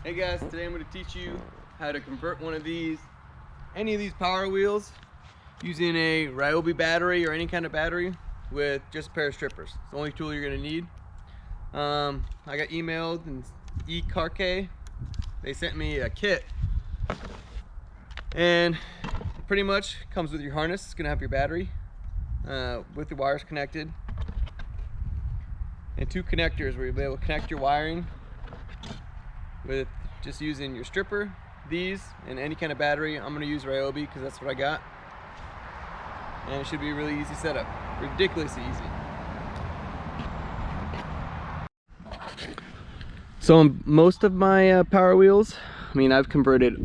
Hey guys, today I'm going to teach you how to convert any of these power wheels using a Ryobi battery or any kind of battery with just a pair of strippers. It's the only tool you're going to need. I got emailed and eCarK. They sent me a kit and pretty much comes with your harness. It's going to have your battery with the wires connected and two connectors where you'll be able to connect your wiring with just using your stripper, these, and any kind of battery. I'm going to use Ryobi because that's what I got, and it should be a really easy setup, ridiculously easy. So on most of my power wheels, I've converted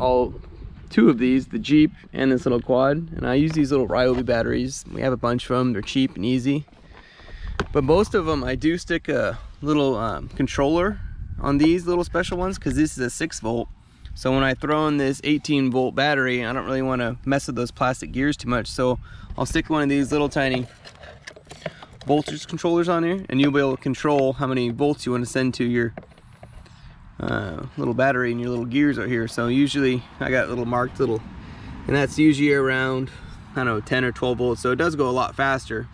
two of these, the Jeep and this little quad, and I use these little Ryobi batteries. We have a bunch of them. They're cheap and easy, but most of them I do stick a little controller on these little special ones because this is a 6-volt. So when I throw in this 18-volt battery, I don't really want to mess with those plastic gears too much, so I'll stick one of these little tiny voltage controllers on here, and you'll be able to control how many volts you want to send to your little battery and your little gears out here. So usually I got little marked and that's usually around, I don't know, 10 or 12 volts, so it does go a lot faster,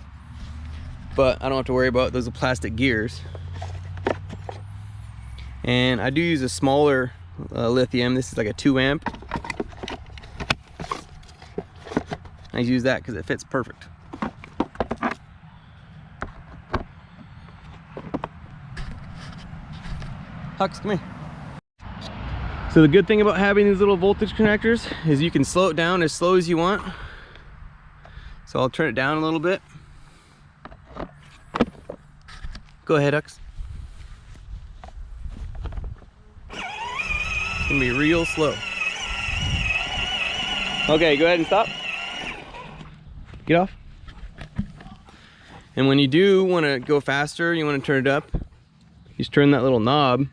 but I don't have to worry about those plastic gears. And I do use a smaller lithium. This is like a 2 amp. I use that because it fits perfect. Hux, come here. So the good thing about having these little voltage connectors is you can slow it down as slow as you want. So I'll turn it down a little bit. Go ahead, Hux. It's gonna be real slow. Okay, go ahead and stop. Get off. And when you do want to go faster, you want to turn it up, just turn that little knob.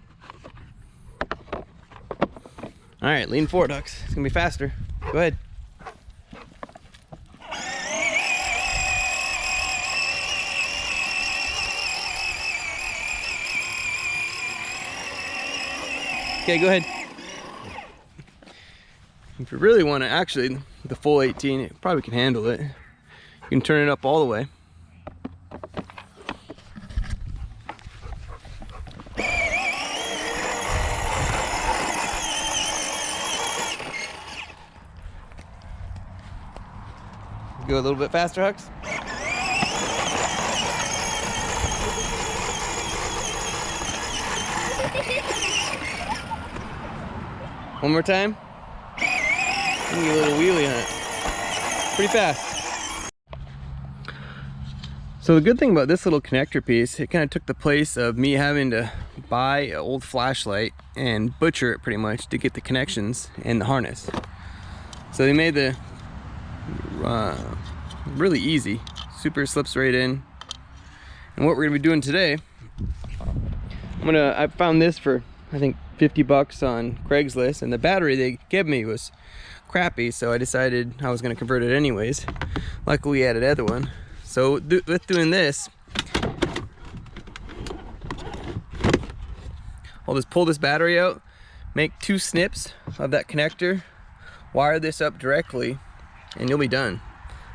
All right, lean forward, Hux. It's gonna be faster. Go ahead. Okay, go ahead. If you really want to, actually, the full 18, it probably can handle it. You can turn it up all the way. Go a little bit faster, Hux. One more time. Give me a little wheelie on it. Pretty fast. So the good thing about this little connector piece, it kind of took the place of me having to buy an old flashlight and butcher it pretty much to get the connections and the harness. So they made the really easy. Super slips right in. And what we're gonna be doing today, I found this for I think 50 bucks on Craigslist, and the battery they gave me was crappy, so I decided I was going to convert it anyways. Luckily we had another one. So with doing this, I'll just pull this battery out, make 2 snips of that connector, wire this up directly, and you'll be done.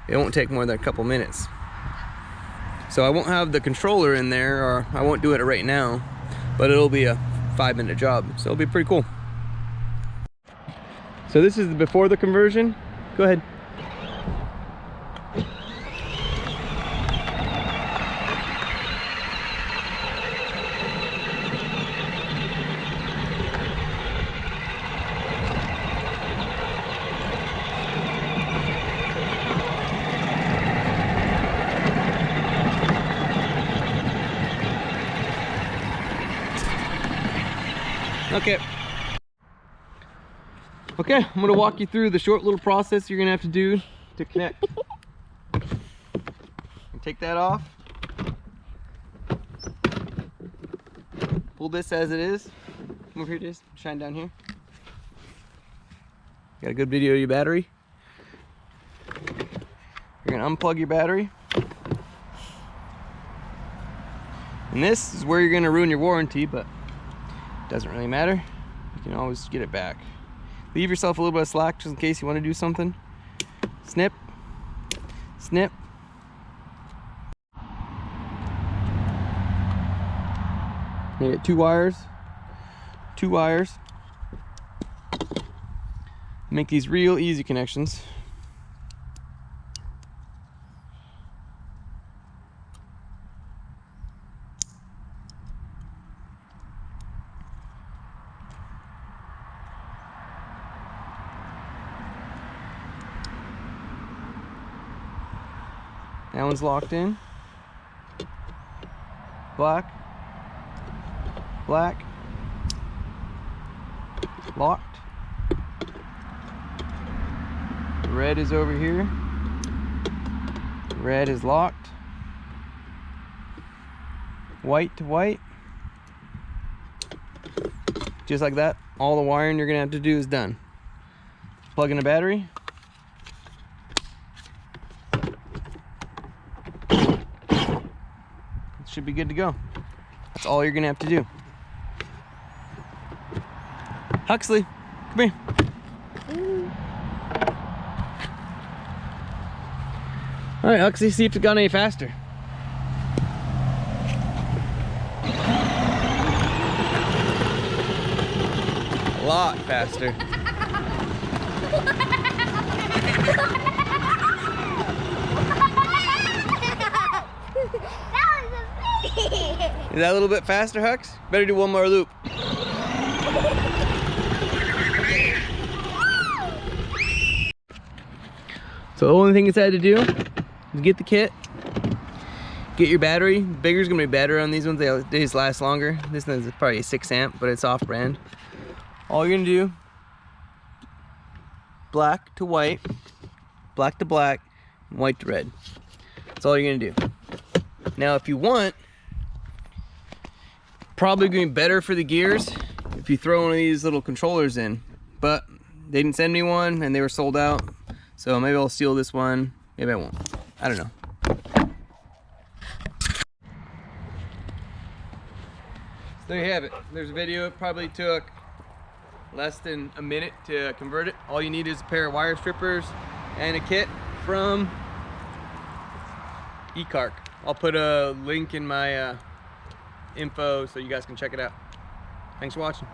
It won't take more than a couple minutes. So I won't have the controller in there, or I won't do it right now, but it'll be a 5-minute job, so it'll be pretty cool. So this is before the conversion. Go ahead. Okay, I'm gonna walk you through the short little process you're gonna have to do to connect. Take that off. Pull this as it is. Come over here, just shine down here. Got a good video of your battery. You're gonna unplug your battery. And this is where you're gonna ruin your warranty, but it doesn't really matter. you can always get it back. Leave yourself a little bit of slack just in case you want to do something. Snip, snip. You get 2 wires, 2 wires. Make these real easy connections. That one's locked in. Black. Black. Locked. Red is over here. Red is locked. White to white. Just like that, all the wiring you're gonna have to do is done. Plug in a battery. Should be good to go. That's all you're gonna have to do. Huxley, come here. All right, Huxley, see if it's gone any faster. A lot faster. Is that a little bit faster, Hux? Better do one more loop. So the only thing it's had to do is get the kit, get your battery. Bigger's gonna be better on these ones. They just last longer. This one's probably a 6 amp, but it's off brand. All you're gonna do, black to white, black to black, and white to red. That's all you're gonna do. Now if you want, probably gonna be better for the gears if you throw one of these little controllers in, but they didn't send me one and they were sold out, so maybe I'll steal this one, maybe I won't, I don't know. So there you have it. There's a video. It probably took less than a minute to convert it. All you need is a pair of wire strippers and a kit from eCark. I'll put a link in my info so you guys can check it out. Thanks for watching.